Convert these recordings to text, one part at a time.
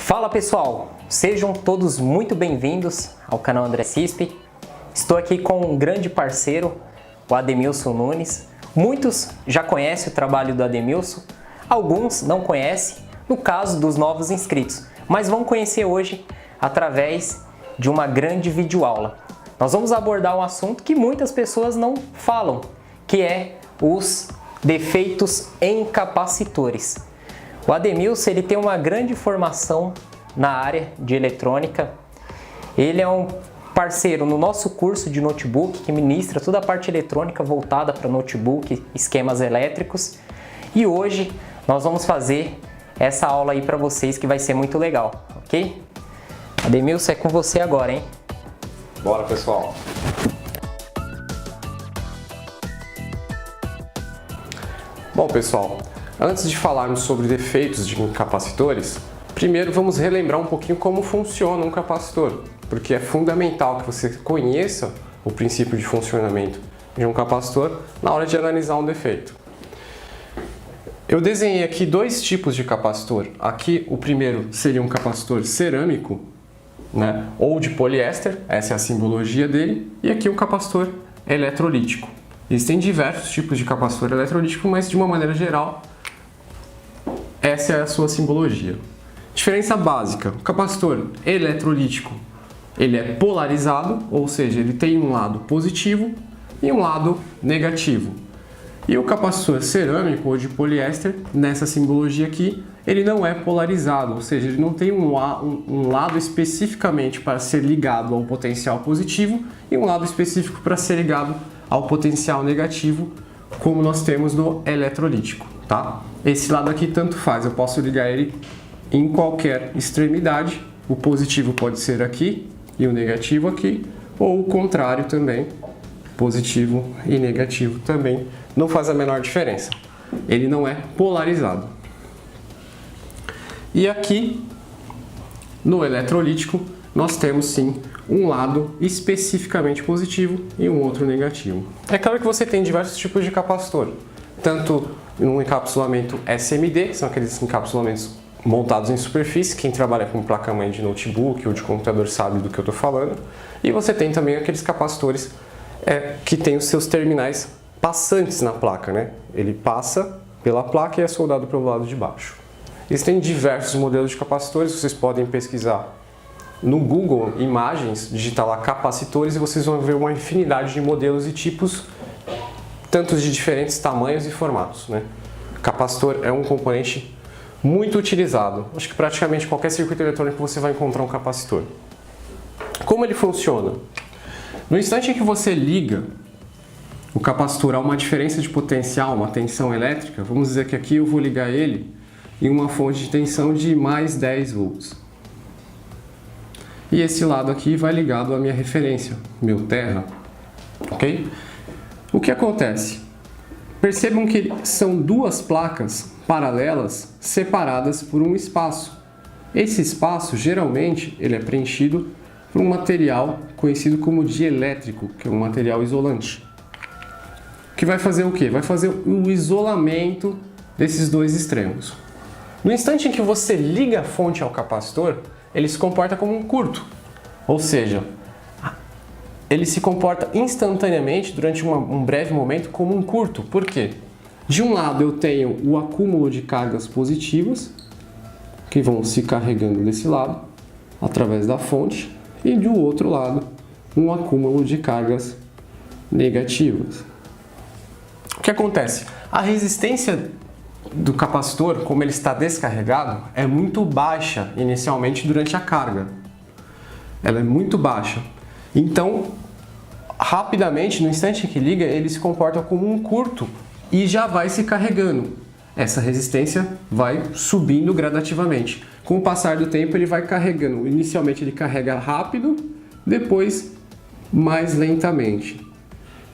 Fala pessoal, sejam todos muito bem-vindos ao canal André Cispe. Estou aqui com um grande parceiro, o Ademilson Nunes. Muitos já conhecem o trabalho do Ademilson, alguns não conhecem, no caso dos novos inscritos, mas vão conhecer hoje através de uma grande videoaula. Nós vamos abordar um assunto que muitas pessoas não falam, que é os defeitos em capacitores. O Ademilson ele tem uma grande formação na área de eletrônica. Ele é um parceiro no nosso curso de notebook que ministra toda a parte eletrônica voltada para notebook, esquemas elétricos. E hoje nós vamos fazer essa aula aí para vocês que vai ser muito legal, ok? Ademilson, é com você agora, hein? Bora, pessoal! Bom, pessoal, antes de falarmos sobre defeitos de capacitores, primeiro vamos relembrar um pouquinho como funciona um capacitor, porque é fundamental que você conheça o princípio de funcionamento de um capacitor na hora de analisar um defeito. Eu desenhei aqui dois tipos de capacitor. Aqui o primeiro seria um capacitor cerâmico, né, ou de poliéster, essa é a simbologia dele, e aqui um capacitor eletrolítico. Existem diversos tipos de capacitor eletrolítico, mas de uma maneira geral, essa é a sua simbologia. Diferença básica: o capacitor eletrolítico ele é polarizado, ou seja, ele tem um lado positivo e um lado negativo. E o capacitor cerâmico ou de poliéster, nessa simbologia aqui, ele não é polarizado, ou seja, ele não tem um lado especificamente para ser ligado ao potencial positivo e um lado específico para ser ligado ao potencial negativo, como nós temos no eletrolítico, tá? Esse lado aqui tanto faz, eu posso ligar ele em qualquer extremidade, o positivo pode ser aqui e o negativo aqui, ou o contrário também, positivo e negativo também, não faz a menor diferença. Ele não é polarizado. E aqui, no eletrolítico, nós temos sim um lado especificamente positivo e um outro negativo. É claro que você tem diversos tipos de capacitor, tanto no encapsulamento SMD, que são aqueles encapsulamentos montados em superfície, quem trabalha com placa-mãe de notebook ou de computador sabe do que eu estou falando, e você tem também aqueles capacitores que tem os seus terminais passantes na placa, né? Ele passa pela placa e é soldado pelo lado de baixo. Existem diversos modelos de capacitores, vocês podem pesquisar no Google Imagens, digitar lá capacitores e vocês vão ver uma infinidade de modelos e tipos, tantos de diferentes tamanhos e formatos, né? Capacitor é um componente muito utilizado. Acho que praticamente qualquer circuito eletrônico você vai encontrar um capacitor. Como ele funciona? No instante em que você liga o capacitor a uma diferença de potencial, uma tensão elétrica, vamos dizer que aqui eu vou ligar ele em uma fonte de tensão de mais 10 volts. E esse lado aqui vai ligado à minha referência, meu terra, ok? O que acontece? Percebam que são duas placas paralelas separadas por um espaço. Esse espaço, geralmente, ele é preenchido por um material conhecido como dielétrico, que é um material isolante. Que vai fazer o quê? Vai fazer o isolamento desses dois extremos. No instante em que você liga a fonte ao capacitor, ele se comporta como um curto, ou seja, ele se comporta instantaneamente durante um breve momento como um curto. Por quê? De um lado eu tenho o acúmulo de cargas positivas, que vão se carregando desse lado, através da fonte, e do outro lado um acúmulo de cargas negativas. O que acontece? A resistência do capacitor, como ele está descarregado, é muito baixa inicialmente durante a carga. Ela é muito baixa. Então, rapidamente, no instante em que liga, ele se comporta como um curto e já vai se carregando. Essa resistência vai subindo gradativamente. Com o passar do tempo, ele vai carregando. Inicialmente ele carrega rápido, depois mais lentamente.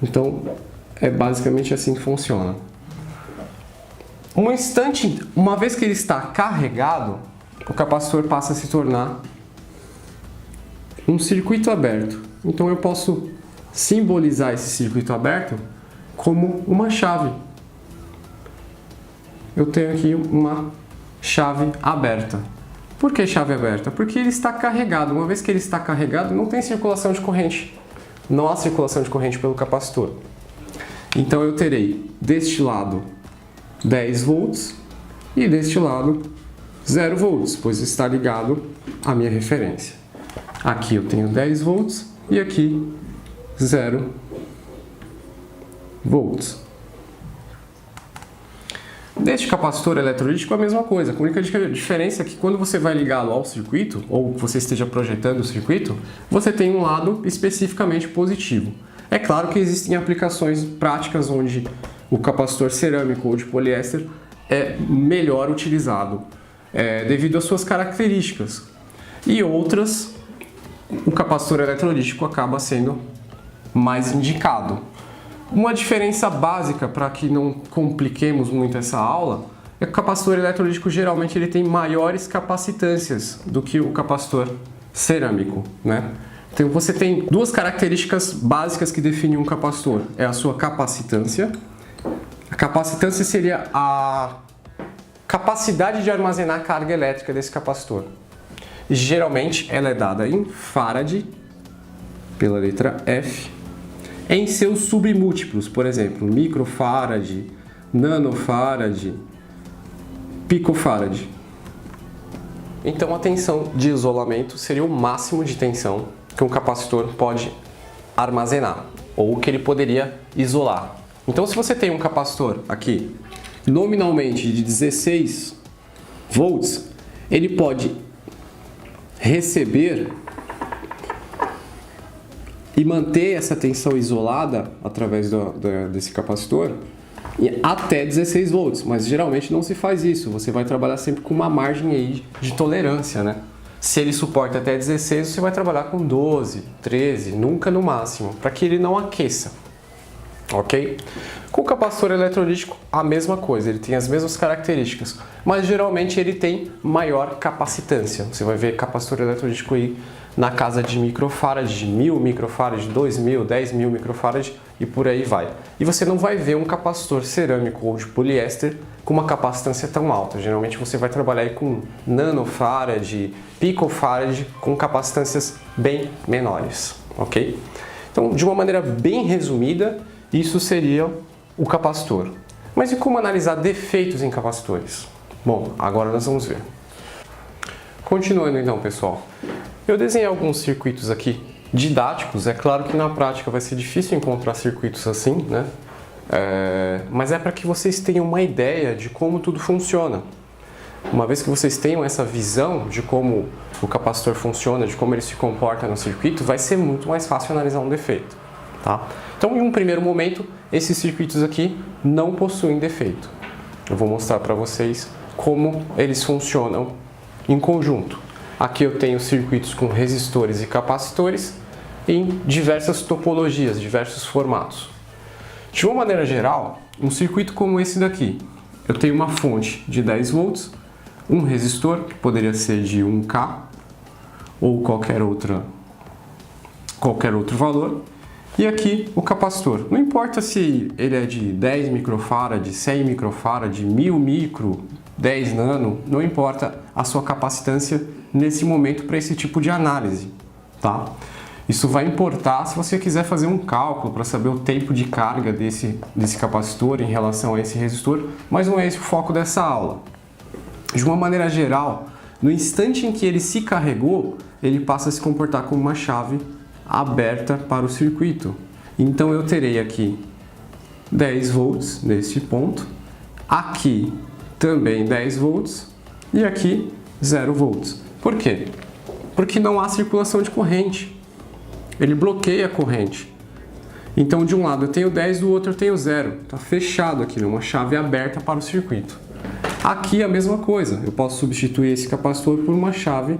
Então, é basicamente assim que funciona. Uma vez que ele está carregado, o capacitor passa a se tornar um circuito aberto. Então eu posso simbolizar esse circuito aberto como uma chave. Eu tenho aqui uma chave aberta. Por que chave aberta? Porque ele está carregado. Uma vez que ele está carregado, não tem circulação de corrente. Não há circulação de corrente pelo capacitor. Então eu terei deste lado 10 volts e deste lado 0 volts, pois está ligado à minha referência. Aqui eu tenho 10 volts e aqui 0 volts. Deste capacitor eletrolítico a mesma coisa, a única diferença é que quando você vai ligá-lo ao circuito, ou você esteja projetando o circuito, você tem um lado especificamente positivo. É claro que existem aplicações práticas onde o capacitor cerâmico ou de poliéster é melhor utilizado, devido às suas características. E outras, o capacitor eletrolítico acaba sendo mais indicado. Uma diferença básica para que não compliquemos muito essa aula é que o capacitor eletrolítico geralmente ele tem maiores capacitâncias do que o capacitor cerâmico, né? Então você tem duas características básicas que definem um capacitor. É a sua capacitância. A capacitância seria a capacidade de armazenar carga elétrica desse capacitor. E, geralmente ela é dada em farad, pela letra F, em seus submúltiplos, por exemplo, microfarad, nanofarad, picofarad. Então a tensão de isolamento seria o máximo de tensão que um capacitor pode armazenar, ou que ele poderia isolar. Então se você tem um capacitor aqui, nominalmente de 16 volts, ele pode receber e manter essa tensão isolada através desse capacitor até 16 volts, mas geralmente não se faz isso, você vai trabalhar sempre com uma margem aí de tolerância, né? Se ele suporta até 16, você vai trabalhar com 12, 13, nunca no máximo, para que ele não aqueça, ok? Com o capacitor eletrolítico, a mesma coisa, ele tem as mesmas características, mas geralmente ele tem maior capacitância. Você vai ver capacitor eletrolítico aí na casa de microfarad, de 1000 microfarad, 2000, 10.000 microfarad e por aí vai. E você não vai ver um capacitor cerâmico ou de poliéster com uma capacitância tão alta. Geralmente você vai trabalhar aí com nanofarad, picofarad, com capacitâncias bem menores, ok? Então, de uma maneira bem resumida, isso seria o capacitor. Mas e como analisar defeitos em capacitores? Bom, agora nós vamos ver. Continuando então, pessoal. Eu desenhei alguns circuitos aqui didáticos. É claro que na prática vai ser difícil encontrar circuitos assim, né? Mas é para que vocês tenham uma ideia de como tudo funciona. Uma vez que vocês tenham essa visão de como o capacitor funciona, de como ele se comporta no circuito, vai ser muito mais fácil analisar um defeito, tá? Então, em um primeiro momento, esses circuitos aqui não possuem defeito. Eu vou mostrar para vocês como eles funcionam em conjunto. Aqui eu tenho circuitos com resistores e capacitores em diversas topologias, diversos formatos. De uma maneira geral, um circuito como esse daqui, eu tenho uma fonte de 10 volts, um resistor, que poderia ser de 1K, ou qualquer outro valor, e aqui o capacitor. Não importa se ele é de 10 microfarad, 100 microfarad, 1000 micro, 10 nano, não importa a sua capacitância nesse momento para esse tipo de análise, tá? Isso vai importar se você quiser fazer um cálculo para saber o tempo de carga desse capacitor em relação a esse resistor, mas não é esse o foco dessa aula. De uma maneira geral, no instante em que ele se carregou, ele passa a se comportar como uma chave aberta para o circuito. Então eu terei aqui 10 volts neste ponto, aqui também 10 volts e aqui 0 volts. Por quê? Porque não há circulação de corrente. Ele bloqueia a corrente. Então de um lado eu tenho 10, do outro eu tenho 0. Está fechado aqui, uma chave aberta para o circuito. Aqui a mesma coisa. Eu posso substituir esse capacitor por uma chave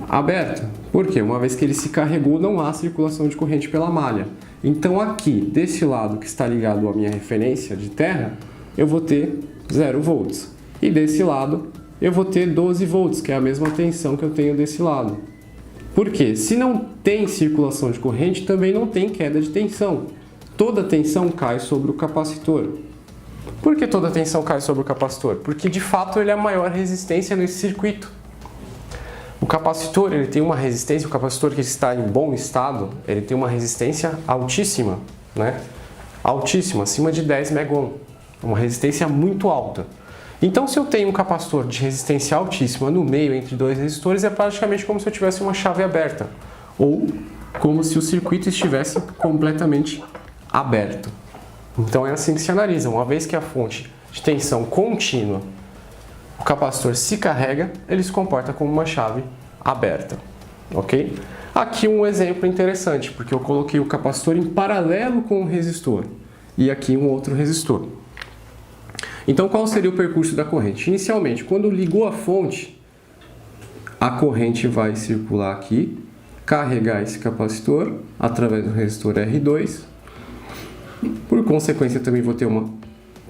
aberta. Por quê? Uma vez que ele se carregou, não há circulação de corrente pela malha. Então aqui, desse lado que está ligado à minha referência de terra, eu vou ter 0 volts. E desse lado, eu vou ter 12 volts, que é a mesma tensão que eu tenho desse lado. Por quê? Se não tem circulação de corrente, também não tem queda de tensão. Toda a tensão cai sobre o capacitor. Por que toda a tensão cai sobre o capacitor? Porque de fato ele é a maior resistência nesse circuito. O capacitor, ele tem uma resistência, o capacitor que está em bom estado, ele tem uma resistência altíssima, né? Altíssima, acima de 10 megohm, uma resistência muito alta. Então, se eu tenho um capacitor de resistência altíssima no meio entre dois resistores, é praticamente como se eu tivesse uma chave aberta, ou como se o circuito estivesse completamente aberto. Então é assim que se analisa. Uma vez que a fonte de tensão contínua, o capacitor se carrega, ele se comporta como uma chave aberta, ok? Aqui um exemplo interessante, porque eu coloquei o capacitor em paralelo com o resistor e aqui um outro resistor. Então qual seria o percurso da corrente? Inicialmente, quando ligou a fonte, a corrente vai circular aqui, carregar esse capacitor através do resistor R2. Por consequência, também vou ter uma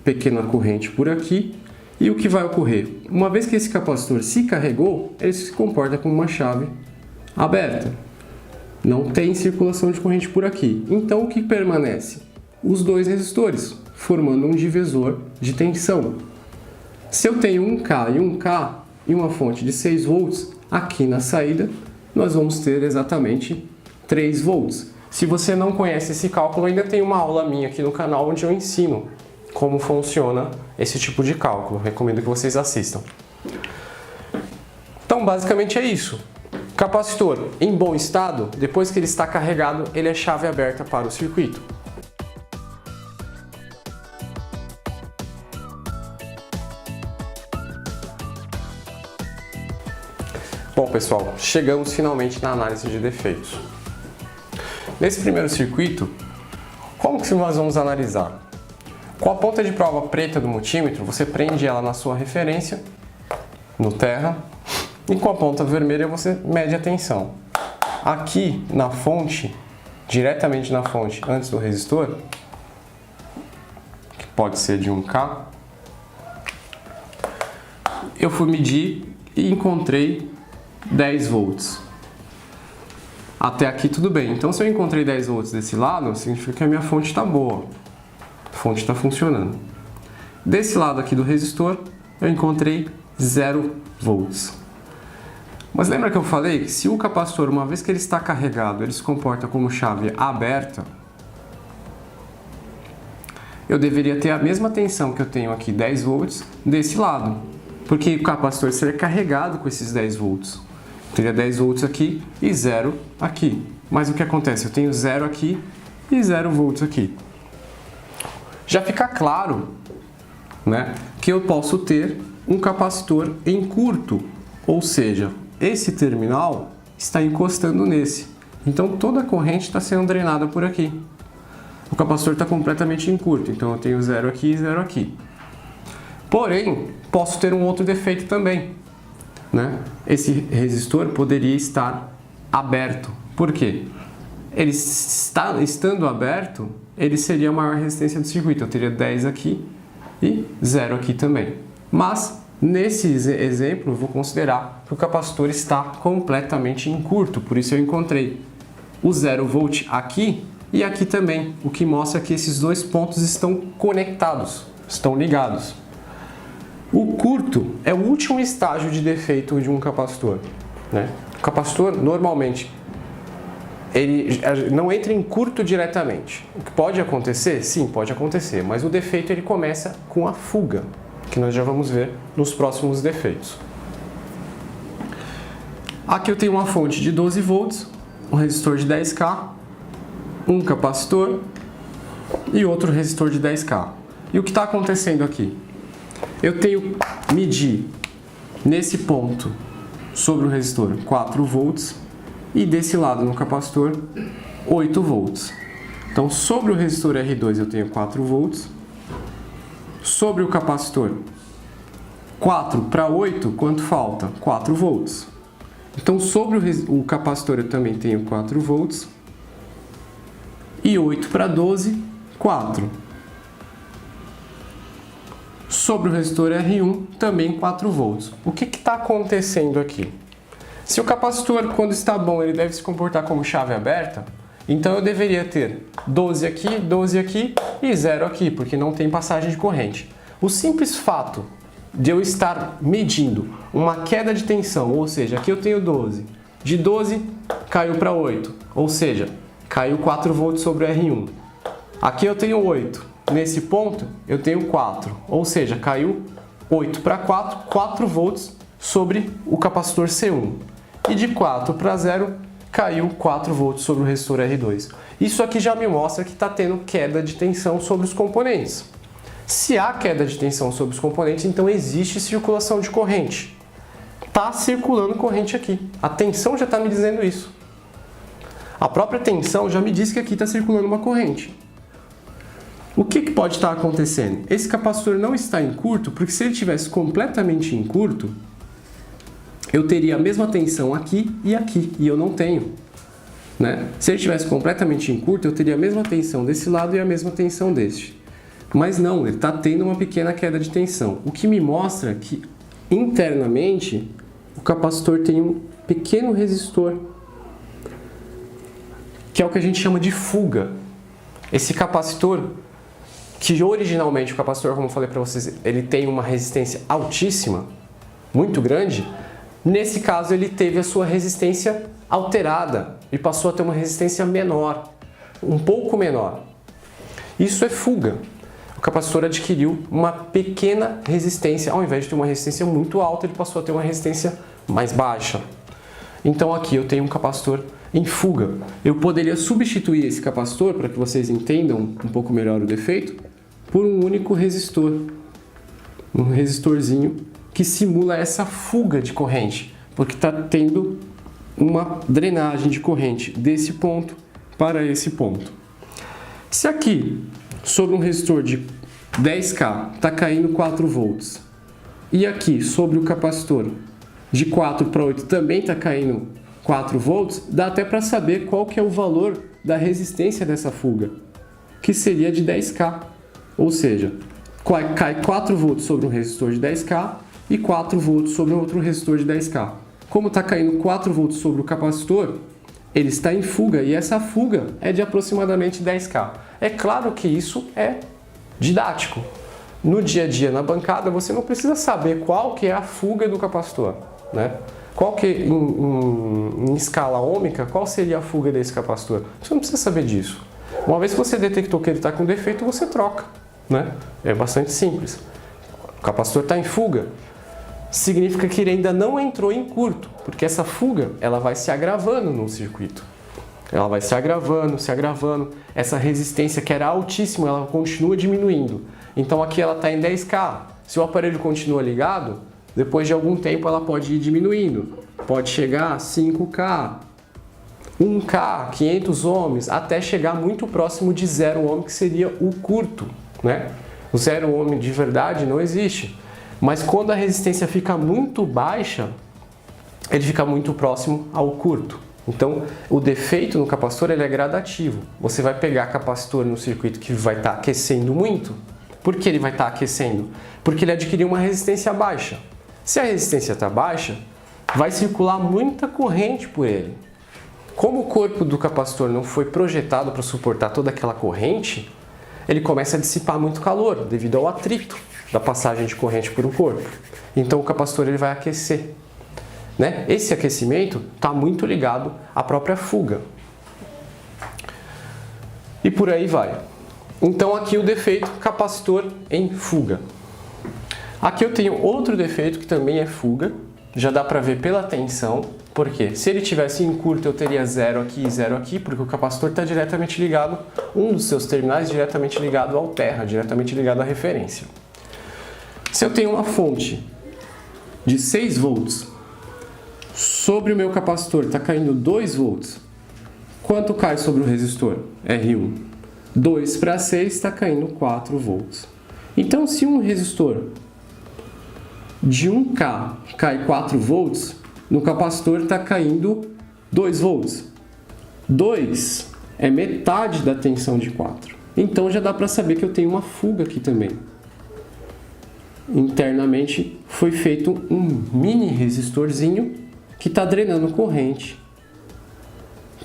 pequena corrente por aqui. E o que vai ocorrer? Uma vez que esse capacitor se carregou, ele se comporta como uma chave aberta. Não tem circulação de corrente por aqui. Então, o que permanece? Os dois resistores, formando um divisor de tensão. Se eu tenho um K e uma fonte de 6 volts, aqui na saída, nós vamos ter exatamente 3 volts. Se você não conhece esse cálculo, ainda tem uma aula minha aqui no canal onde eu ensino como funciona esse tipo de cálculo. Recomendo que vocês assistam. Então, basicamente é isso. Capacitor em bom estado, depois que ele está carregado, ele é chave aberta para o circuito. Bom, pessoal, chegamos finalmente na análise de defeitos. Nesse primeiro circuito, como que nós vamos analisar? Com a ponta de prova preta do multímetro, você prende ela na sua referência, no terra, e com a ponta vermelha você mede a tensão. Aqui na fonte, diretamente na fonte, antes do resistor, que pode ser de 1K, eu fui medir e encontrei 10 volts. Até aqui tudo bem. Então, se eu encontrei 10 volts desse lado, significa que a minha fonte está boa. A fonte está funcionando. Desse lado aqui do resistor, eu encontrei 0 volts. Mas lembra que eu falei que se o capacitor, uma vez que ele está carregado, ele se comporta como chave aberta, eu deveria ter a mesma tensão que eu tenho aqui, 10 volts, desse lado. Porque o capacitor seria carregado com esses 10 volts. Eu teria 10 volts aqui e 0 aqui. Mas o que acontece? Eu tenho 0 aqui e 0 volts aqui. Já fica claro, né, que eu posso ter um capacitor em curto, ou seja, esse terminal está encostando nesse. Então toda a corrente está sendo drenada por aqui. O capacitor está completamente em curto, então eu tenho 0 aqui e 0 aqui. Porém, posso ter um outro defeito também, né? Esse resistor poderia estar aberto. Por quê? Ele estando aberto, ele seria a maior resistência do circuito. Eu teria 10 aqui e 0 aqui também. Mas, nesse exemplo, eu vou considerar que o capacitor está completamente em curto. Por isso eu encontrei o 0 volt aqui e aqui também. O que mostra que esses dois pontos estão conectados, estão ligados. O curto é o último estágio de defeito de um capacitor, né? O capacitor, normalmente, ele não entra em curto diretamente. O que pode acontecer? Sim, pode acontecer, mas o defeito ele começa com a fuga, que nós já vamos ver nos próximos defeitos. Aqui eu tenho uma fonte de 12 volts, um resistor de 10K, um capacitor e outro resistor de 10K. E o que está acontecendo aqui? Eu tenho que medir nesse ponto sobre o resistor 4 volts e desse lado no capacitor 8 volts. Então sobre o resistor R2 eu tenho 4 volts, sobre o capacitor 4 para 8, quanto falta? 4 volts. Então sobre o capacitor eu também tenho 4 volts e 8 para 12, 4. Sobre o resistor R1, também 4 volts. O que está acontecendo aqui? Se o capacitor, quando está bom, ele deve se comportar como chave aberta, então eu deveria ter 12 aqui e 0 aqui, porque não tem passagem de corrente. O simples fato de eu estar medindo uma queda de tensão, ou seja, aqui eu tenho 12, de 12 caiu para 8, ou seja, caiu 4 volts sobre o R1. Aqui eu tenho 8, nesse ponto eu tenho 4, ou seja, caiu 8 para 4, 4 volts sobre o capacitor C1. E de 4 para 0, caiu 4 volts sobre o resistor R2. Isso aqui já me mostra que está tendo queda de tensão sobre os componentes. Se há queda de tensão sobre os componentes, então existe circulação de corrente. Está circulando corrente aqui. A tensão já está me dizendo isso. A própria tensão já me diz que aqui está circulando uma corrente. O que pode estar acontecendo? Esse capacitor não está em curto, porque se ele estivesse completamente em curto, eu teria a mesma tensão aqui, e eu não tenho. Né? Se ele estivesse completamente em curto, eu teria a mesma tensão desse lado e a mesma tensão deste. Mas não, ele está tendo uma pequena queda de tensão, o que me mostra que internamente o capacitor tem um pequeno resistor, que é o que a gente chama de fuga. Esse capacitor, que originalmente o capacitor, como eu falei para vocês, ele tem uma resistência altíssima, muito grande, nesse caso ele teve a sua resistência alterada e passou a ter uma resistência menor, um pouco menor. Isso é fuga. O capacitor adquiriu uma pequena resistência, ao invés de ter uma resistência muito alta, ele passou a ter uma resistência mais baixa. Então aqui eu tenho um capacitor em fuga. Eu poderia substituir esse capacitor, para que vocês entendam um pouco melhor o defeito, por um único resistor. Um resistorzinho que simula essa fuga de corrente, porque está tendo uma drenagem de corrente desse ponto para esse ponto. Se aqui, sobre um resistor de 10K, está caindo 4 volts, e aqui, sobre o capacitor de 4 para 8, também está caindo 4 volts, dá até para saber qual que é o valor da resistência dessa fuga, que seria de 10K. Ou seja, cai 4 volts sobre um resistor de 10K e 4 volts sobre outro resistor de 10K. Como está caindo 4 volts sobre o capacitor, ele está em fuga e essa fuga é de aproximadamente 10K. É claro que isso é didático. No dia a dia, na bancada, você não precisa saber qual que é a fuga do capacitor, né? Qual que, em escala ômica, qual seria a fuga desse capacitor? Você não precisa saber disso. Uma vez que você detectou que ele está com defeito, você troca, né? É bastante simples. O capacitor está em fuga. Significa que ele ainda não entrou em curto, porque essa fuga ela vai se agravando no circuito. Ela vai se agravando, se agravando. Essa resistência que era altíssima, ela continua diminuindo. Então aqui ela está em 10K. Se o aparelho continua ligado, depois de algum tempo ela pode ir diminuindo. Pode chegar a 5K, 1K, 500 ohms, até chegar muito próximo de 0 ohm, que seria o curto, né? O 0 ohm de verdade não existe. Mas quando a resistência fica muito baixa, ele fica muito próximo ao curto. Então, o defeito no capacitor ele é gradativo. Você vai pegar capacitor no circuito que vai estar aquecendo muito. Por que ele vai estar aquecendo? Porque ele adquiriu uma resistência baixa. Se a resistência está baixa, vai circular muita corrente por ele. Como o corpo do capacitor não foi projetado para suportar toda aquela corrente, ele começa a dissipar muito calor devido ao atrito da passagem de corrente por um corpo. Então o capacitor ele vai aquecer, né? Esse aquecimento está muito ligado à própria fuga. E por aí vai. Então aqui o defeito, capacitor em fuga. Aqui eu tenho outro defeito que também é fuga. Já dá para ver pela tensão. Porque se ele tivesse em curto eu teria 0 aqui e 0 aqui, porque o capacitor está diretamente ligado, um dos seus terminais diretamente ligado ao terra, diretamente ligado à referência. Se eu tenho uma fonte de 6 volts, sobre o meu capacitor está caindo 2 volts, quanto cai sobre o resistor? R1. 2 para 6 está caindo 4 volts. Então, se um resistor de 1K cai 4 volts, no capacitor está caindo 2 volts. 2 é metade da tensão de 4. Então, já dá para saber que eu tenho uma fuga aqui também. Internamente foi feito um mini resistorzinho que está drenando corrente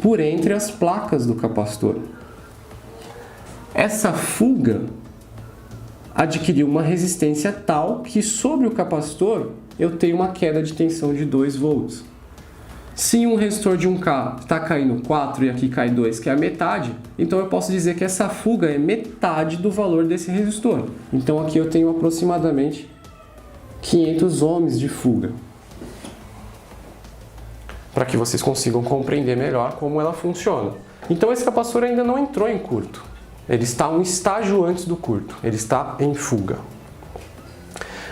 por entre as placas do capacitor. Essa fuga adquirir uma resistência tal que sobre o capacitor eu tenho uma queda de tensão de 2 volts. Se um resistor de 1K está caindo 4 e aqui cai 2, que é a metade, então eu posso dizer que essa fuga é metade do valor desse resistor. Então aqui eu tenho aproximadamente 500 ohms de fuga. Para que vocês consigam compreender melhor como ela funciona. Então esse capacitor ainda não entrou em curto. Ele está um estágio antes do curto. Ele está em fuga.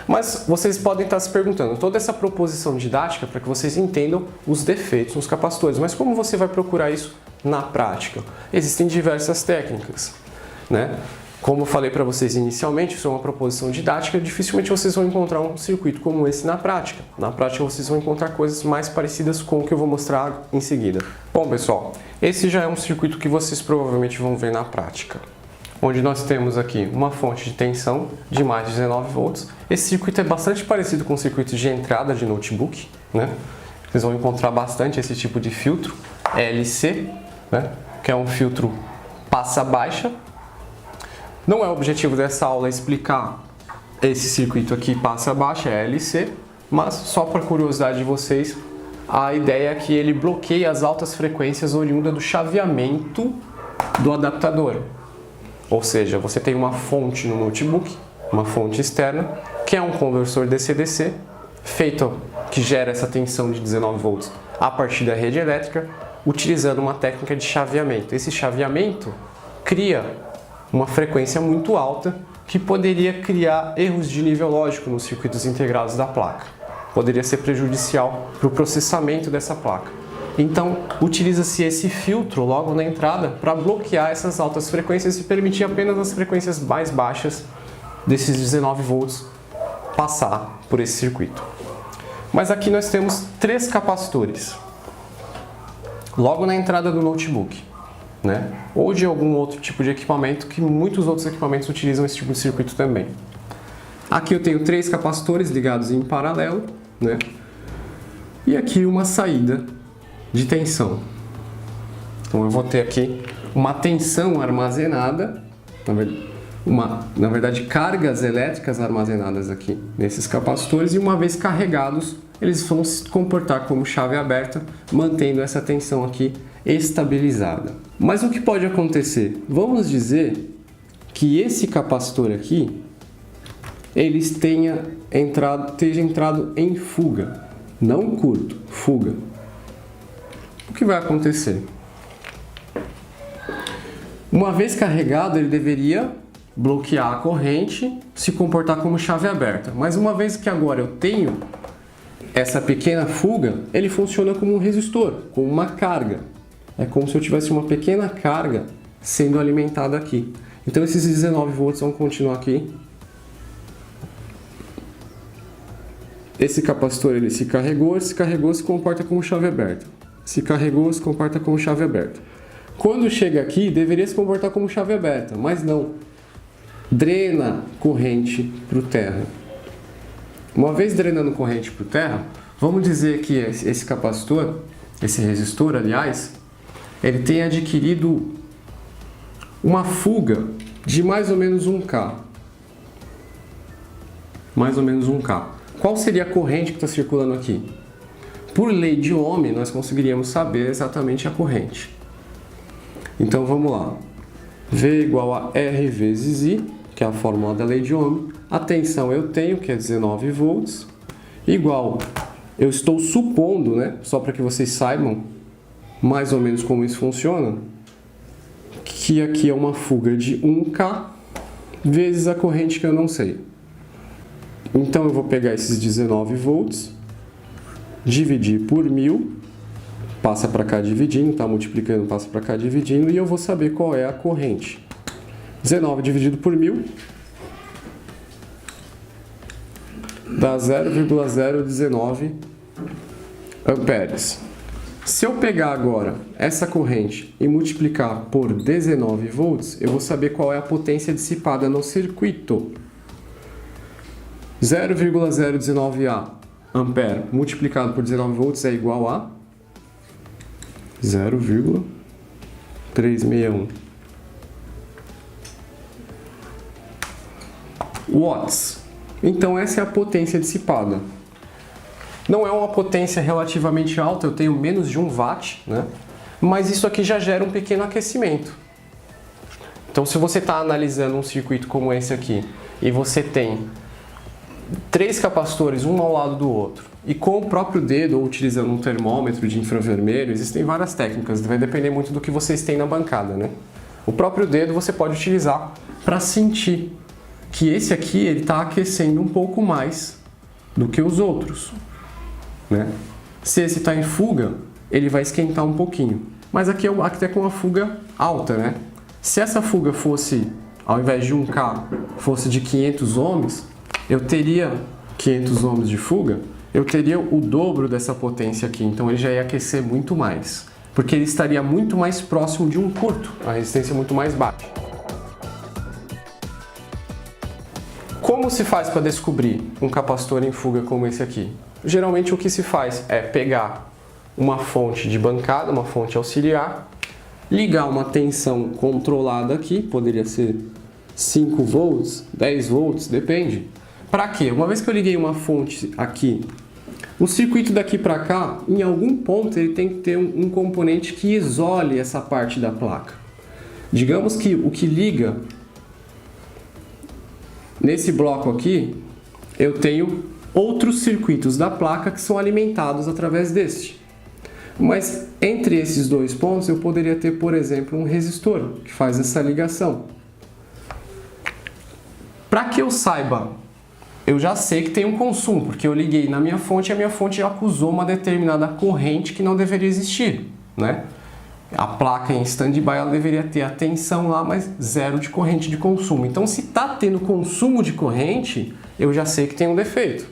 Mas vocês podem estar se perguntando, toda essa proposição didática para que vocês entendam os defeitos nos capacitores. Mas como você vai procurar isso na prática? Existem diversas técnicas, né? Como eu falei para vocês inicialmente, isso é uma proposição didática, dificilmente vocês vão encontrar um circuito como esse na prática. Na prática vocês vão encontrar coisas mais parecidas com o que eu vou mostrar em seguida. Bom pessoal, esse já é um circuito que vocês provavelmente vão ver na prática. Onde nós temos aqui uma fonte de tensão de mais de 19 volts. Esse circuito é bastante parecido com o circuito de entrada de notebook, né? Vocês vão encontrar bastante esse tipo de filtro, LC, né? Que é um filtro passa-baixa. Não é o objetivo dessa aula explicar esse circuito aqui passa-baixa, é LC, mas só para curiosidade de vocês, a ideia é que ele bloqueia as altas frequências oriundas do chaveamento do adaptador. Ou seja, você tem uma fonte no notebook, uma fonte externa, que é um conversor DC-DC, feito que gera essa tensão de 19 volts a partir da rede elétrica, utilizando uma técnica de chaveamento. Esse chaveamento cria uma frequência muito alta que poderia criar erros de nível lógico nos circuitos integrados da placa. Poderia ser prejudicial para o processamento dessa placa. Então, utiliza-se esse filtro logo na entrada para bloquear essas altas frequências e permitir apenas as frequências mais baixas desses 19 volts passar por esse circuito. Mas aqui nós temos 3 capacitores, logo na entrada do notebook, né? Ou de algum outro tipo de equipamento, que muitos outros equipamentos utilizam esse tipo de circuito também. Aqui eu tenho 3 capacitores ligados em paralelo, né? E aqui uma saída de tensão. Então eu vou ter aqui uma tensão armazenada, na verdade cargas elétricas armazenadas aqui nesses capacitores, e uma vez carregados eles vão se comportar como chave aberta, mantendo essa tensão aqui estabilizada. Mas o que pode acontecer? Vamos dizer que esse capacitor aqui ele esteja entrado em fuga, não curto, fuga. O que vai acontecer? Uma vez carregado, ele deveria bloquear a corrente, se comportar como chave aberta. Mas uma vez que agora eu tenho essa pequena fuga, ele funciona como um resistor, como uma carga. É como se eu tivesse uma pequena carga sendo alimentada aqui. Então esses 19 volts vão continuar aqui. Esse capacitor ele se carregou, se comporta como chave aberta. Se carregou, se comporta como chave aberta. Quando chega aqui, deveria se comportar como chave aberta, mas não. Drena corrente para o terra. Uma vez drenando corrente para o terra, vamos dizer que esse capacitor, esse resistor, aliás, ele tem adquirido uma fuga de mais ou menos 1K. Mais ou menos 1K. Qual seria a corrente que está circulando aqui? Por lei de Ohm, nós conseguiríamos saber exatamente a corrente. Então vamos lá. V igual a R vezes I, que é a fórmula da lei de Ohm. A tensão eu tenho, que é 19 volts, igual, eu estou supondo, né, só para que vocês saibam mais ou menos como isso funciona, que aqui é uma fuga de 1K vezes a corrente que eu não sei. Então eu vou pegar esses 19 volts, dividir por 1000, passa para cá dividindo, tá multiplicando, passa para cá dividindo, e eu vou saber qual é a corrente. 19 dividido por 1000 dá 0,019 amperes. Se eu pegar agora essa corrente e multiplicar por 19 volts, eu vou saber qual é a potência dissipada no circuito. 0,019 ampere multiplicado por 19 volts é igual a 0,361. watts. Então essa é a potência dissipada. Não é uma potência relativamente alta, eu tenho menos de 1 watt, né? Mas isso aqui já gera um pequeno aquecimento. Então se você está analisando um circuito como esse aqui, e você tem 3 capacitores, um ao lado do outro, e com o próprio dedo, ou utilizando um termômetro de infravermelho, existem várias técnicas, vai depender muito do que vocês têm na bancada, né? O próprio dedo você pode utilizar para sentir que esse aqui ele está aquecendo um pouco mais do que os outros, né? Se esse está em fuga, ele vai esquentar um pouquinho. Mas aqui é até com uma fuga alta, né? Se essa fuga fosse, ao invés de 1K, fosse de 500 ohms, eu teria 500 ohms de fuga, eu teria o dobro dessa potência aqui. Então ele já ia aquecer muito mais, porque ele estaria muito mais próximo de um curto, a resistência muito mais baixa. Como se faz para descobrir um capacitor em fuga como esse aqui? Geralmente o que se faz é pegar uma fonte de bancada, uma fonte auxiliar, ligar uma tensão controlada aqui, poderia ser 5 volts, 10 volts, depende. Para quê? Uma vez que eu liguei uma fonte aqui, o circuito daqui para cá, em algum ponto ele tem que ter um componente que isole essa parte da placa. Digamos que o que liga nesse bloco aqui, eu tenho outros circuitos da placa que são alimentados através deste. Mas entre esses dois pontos eu poderia ter, por exemplo, um resistor que faz essa ligação. Para que eu saiba, eu já sei que tem um consumo, porque eu liguei na minha fonte e a minha fonte acusou uma determinada corrente que não deveria existir, né? A placa em stand-by ela deveria ter a tensão lá, mas zero de corrente de consumo. Então, se está tendo consumo de corrente, eu já sei que tem um defeito.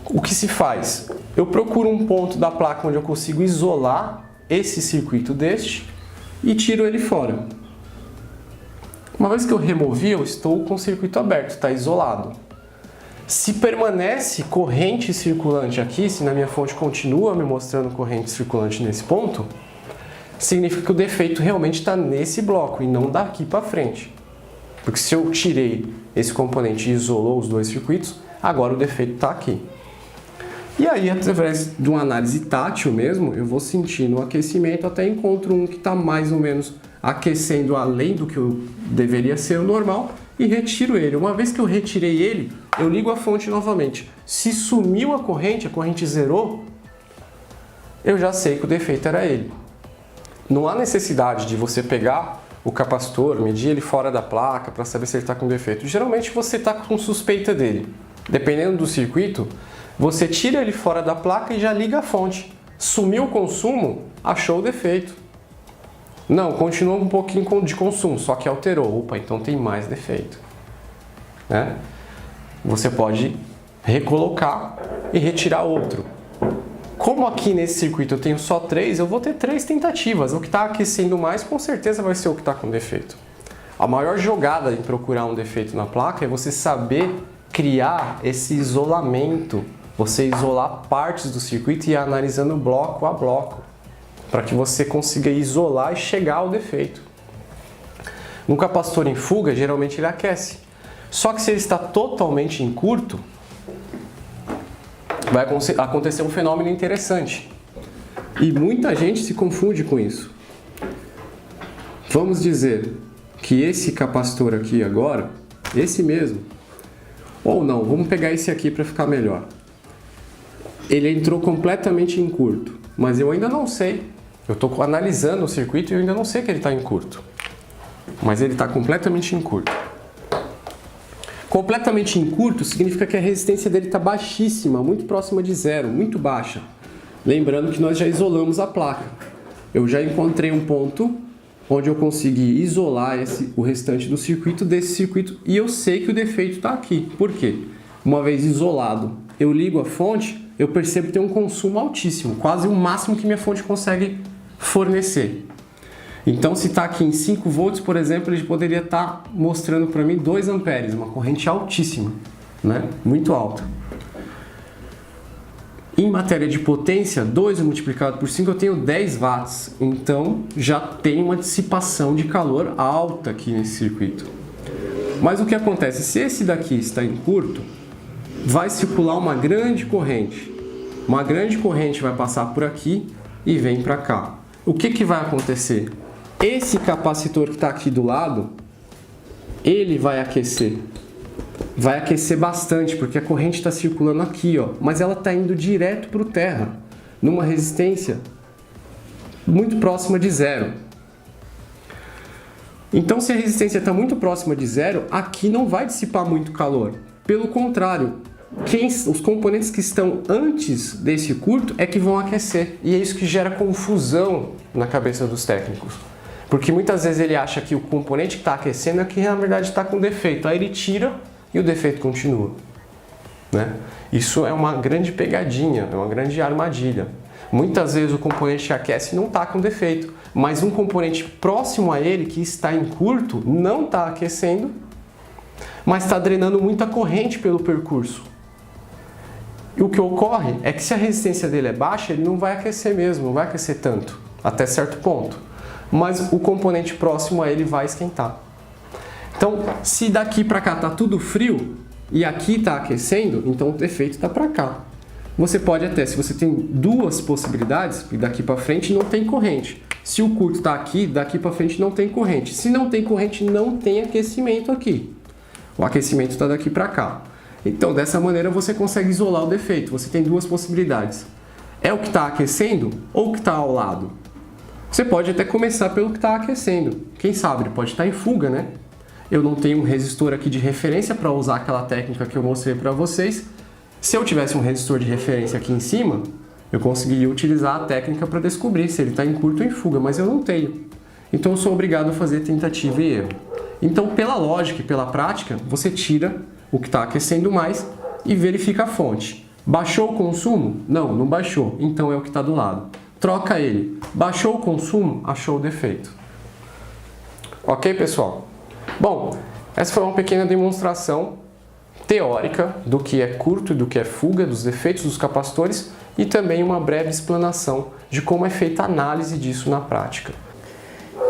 O que se faz? Eu procuro um ponto da placa onde eu consigo isolar esse circuito deste e tiro ele fora. Uma vez que eu removi, eu estou com o circuito aberto, está isolado. Se permanece corrente circulante aqui, se na minha fonte continua me mostrando corrente circulante nesse ponto, significa que o defeito realmente está nesse bloco e não daqui para frente. Porque se eu tirei esse componente e isolou os dois circuitos, agora o defeito está aqui. E aí, através de uma análise tátil mesmo, eu vou sentindo o aquecimento até encontro um que está mais ou menos aquecendo além do que eu deveria ser o normal e retiro ele. Uma vez que eu retirei ele, eu ligo a fonte novamente. Se sumiu a corrente zerou, eu já sei que o defeito era ele. Não há necessidade de você pegar o capacitor, medir ele fora da placa para saber se ele está com defeito. Geralmente você está com suspeita dele. Dependendo do circuito, você tira ele fora da placa e já liga a fonte. Sumiu o consumo, achou o defeito. Não, continua um pouquinho de consumo, só que alterou. Opa, então tem mais defeito. Né? Você pode recolocar e retirar outro. Como aqui nesse circuito eu tenho só 3, eu vou ter 3 tentativas. O que está aquecendo mais, com certeza vai ser o que está com defeito. A maior jogada em procurar um defeito na placa é você saber criar esse isolamento. Você isolar partes do circuito e ir analisando bloco a bloco, para que você consiga isolar e chegar ao defeito. No capacitor em fuga, geralmente ele aquece. Só que se ele está totalmente em curto, vai acontecer um fenômeno interessante. E muita gente se confunde com isso. Vamos dizer que esse capacitor aqui agora, esse mesmo, ou não, vamos pegar esse aqui para ficar melhor. Ele entrou completamente em curto, mas eu ainda não sei. Eu estou analisando o circuito e eu ainda não sei que ele está em curto. Mas ele está completamente em curto. Completamente em curto significa que a resistência dele está baixíssima, muito próxima de zero, muito baixa. Lembrando que nós já isolamos a placa. Eu já encontrei um ponto onde eu consegui isolar o restante do circuito desse circuito e eu sei que o defeito está aqui. Por quê? Uma vez isolado, eu ligo a fonte, eu percebo que tem um consumo altíssimo, quase o máximo que minha fonte consegue fornecer. Então, se está aqui em 5 volts, por exemplo, ele poderia estar mostrando para mim 2 amperes, uma corrente altíssima, né? Muito alta. Em matéria de potência, 2 multiplicado por 5, eu tenho 10 watts. Então, já tem uma dissipação de calor alta aqui nesse circuito. Mas o que acontece? Se esse daqui está em curto, vai circular uma grande corrente. Uma grande corrente vai passar por aqui e vem para cá. O que vai acontecer? Esse capacitor que está aqui do lado, ele vai aquecer. Vai aquecer bastante, porque a corrente está circulando aqui, ó, mas ela está indo direto para o terra, numa resistência muito próxima de zero. Então, se a resistência está muito próxima de zero, aqui não vai dissipar muito calor. Pelo contrário, os componentes que estão antes desse curto é que vão aquecer. E é isso que gera confusão na cabeça dos técnicos. Porque muitas vezes ele acha que o componente que está aquecendo é que na verdade está com defeito. Aí ele tira e o defeito continua. Né? Isso é uma grande pegadinha, é uma grande armadilha. Muitas vezes o componente que aquece não está com defeito, mas um componente próximo a ele, que está em curto, não está aquecendo, mas está drenando muita corrente pelo percurso. E o que ocorre é que se a resistência dele é baixa, ele não vai aquecer mesmo, não vai aquecer tanto, até certo ponto. Mas o componente próximo a ele vai esquentar. Então, se daqui para cá está tudo frio e aqui está aquecendo, então o defeito está para cá. Você pode até, se você tem duas possibilidades, daqui para frente não tem corrente. Se o curto está aqui, daqui para frente não tem corrente. Se não tem corrente, não tem aquecimento aqui. O aquecimento está daqui para cá. Então, dessa maneira você consegue isolar o defeito. Você tem duas possibilidades. É o que está aquecendo ou o que está ao lado? Você pode até começar pelo que está aquecendo. Quem sabe, pode estar em fuga, né? Eu não tenho um resistor aqui de referência para usar aquela técnica que eu mostrei para vocês. Se eu tivesse um resistor de referência aqui em cima, eu conseguiria utilizar a técnica para descobrir se ele está em curto ou em fuga, mas eu não tenho. Então eu sou obrigado a fazer tentativa e erro. Então, pela lógica e pela prática, você tira o que está aquecendo mais e verifica a fonte. Baixou o consumo? Não, não baixou. Então é o que está do lado. Troca ele. Baixou o consumo? Achou o defeito. Ok, pessoal? Bom, essa foi uma pequena demonstração teórica do que é curto e do que é fuga, dos defeitos dos capacitores e também uma breve explanação de como é feita a análise disso na prática.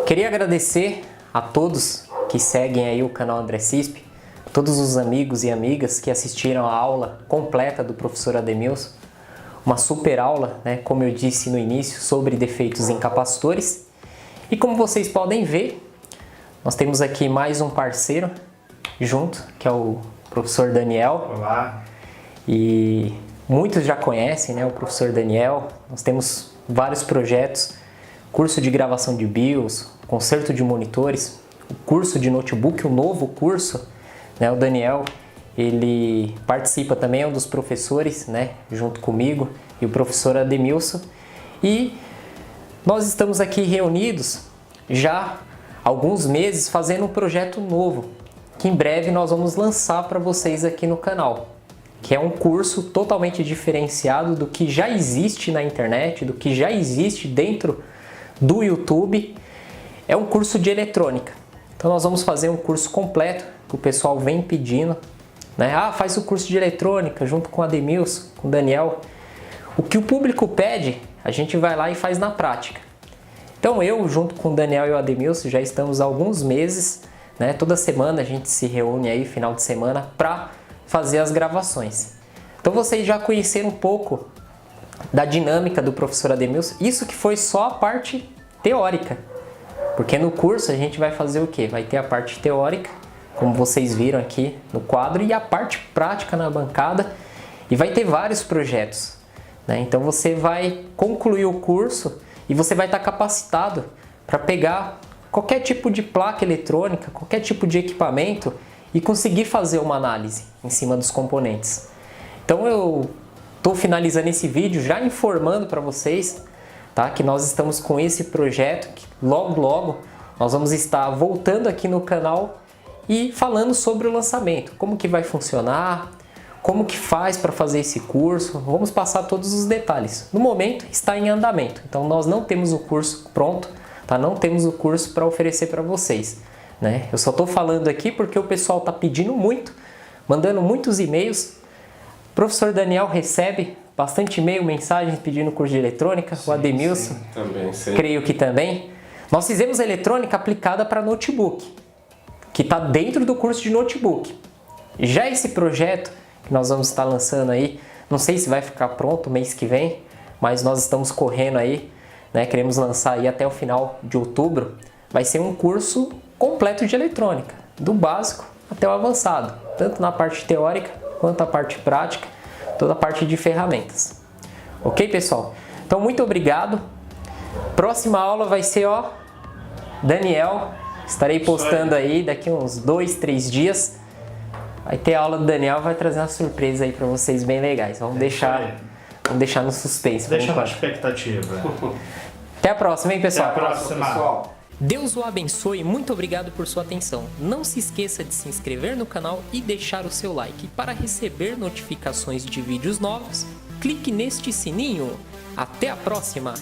Queria agradecer a todos que seguem aí o canal André Cispe, todos os amigos e amigas que assistiram a aula completa do professor Ademilson. Uma super aula, né, como eu disse no início, sobre defeitos em capacitores. E como vocês podem ver, nós temos aqui mais um parceiro junto, que é o professor Daniel. Olá. E muitos já conhecem, né, o professor Daniel. Nós temos vários projetos, curso de gravação de BIOS, conserto de monitores, o curso de notebook, o novo curso, né, o Daniel, ele participa também, é um dos professores, né, junto comigo e o professor Ademilson. E nós estamos aqui reunidos já há alguns meses fazendo um projeto novo, que em breve nós vamos lançar para vocês aqui no canal, que é um curso totalmente diferenciado do que já existe na internet, do que já existe dentro do YouTube. É um curso de eletrônica. Então nós vamos fazer um curso completo, que o pessoal vem pedindo, né? Ah, faz o curso de eletrônica junto com o Ademilson, com o Daniel. O que o público pede, a gente vai lá e faz na prática. Então eu, junto com o Daniel e o Ademilson, já estamos há alguns meses, né? Toda semana a gente se reúne aí, final de semana, para fazer as gravações. Então vocês já conheceram um pouco da dinâmica do professor Ademilson. Isso que foi só a parte teórica. Porque no curso a gente vai fazer o quê? Vai ter a parte teórica, como vocês viram aqui no quadro, e a parte prática na bancada, e vai ter vários projetos, né? Então você vai concluir o curso e você vai estar capacitado para pegar qualquer tipo de placa eletrônica, qualquer tipo de equipamento e conseguir fazer uma análise em cima dos componentes. Então eu estou finalizando esse vídeo já informando para vocês, tá, que nós estamos com esse projeto, que logo nós vamos estar voltando aqui no canal e falando sobre o lançamento, como que vai funcionar, como que faz para fazer esse curso, vamos passar todos os detalhes. No momento está em andamento, então nós não temos o curso pronto, tá? Não temos o curso para oferecer para vocês, né? Eu só estou falando aqui porque o pessoal está pedindo muito, mandando muitos e-mails. O professor Daniel recebe bastante e-mail, mensagens pedindo curso de eletrônica, sim, o Ademilson, sim, também, sim. Creio que também. Nós fizemos eletrônica aplicada para notebook, que está dentro do curso de notebook. Já esse projeto que nós vamos estar lançando aí, não sei se vai ficar pronto mês que vem, mas nós estamos correndo aí, né? Queremos lançar aí até o final de outubro. Vai ser um curso completo de eletrônica, do básico até o avançado, tanto na parte teórica quanto na parte prática, toda a parte de ferramentas. Ok, pessoal? Então, muito obrigado. Próxima aula vai ser, Daniel. Estarei postando aí daqui uns 2, 3 dias. Vai ter a aula do Daniel, vai trazer uma surpresa aí para vocês bem legais. Vamos deixar no suspense. Deixa na expectativa. Até a próxima, hein, pessoal? Até a próxima, pessoal. Deus o abençoe e muito obrigado por sua atenção. Não se esqueça de se inscrever no canal e deixar o seu like. Para receber notificações de vídeos novos, clique neste sininho. Até a próxima!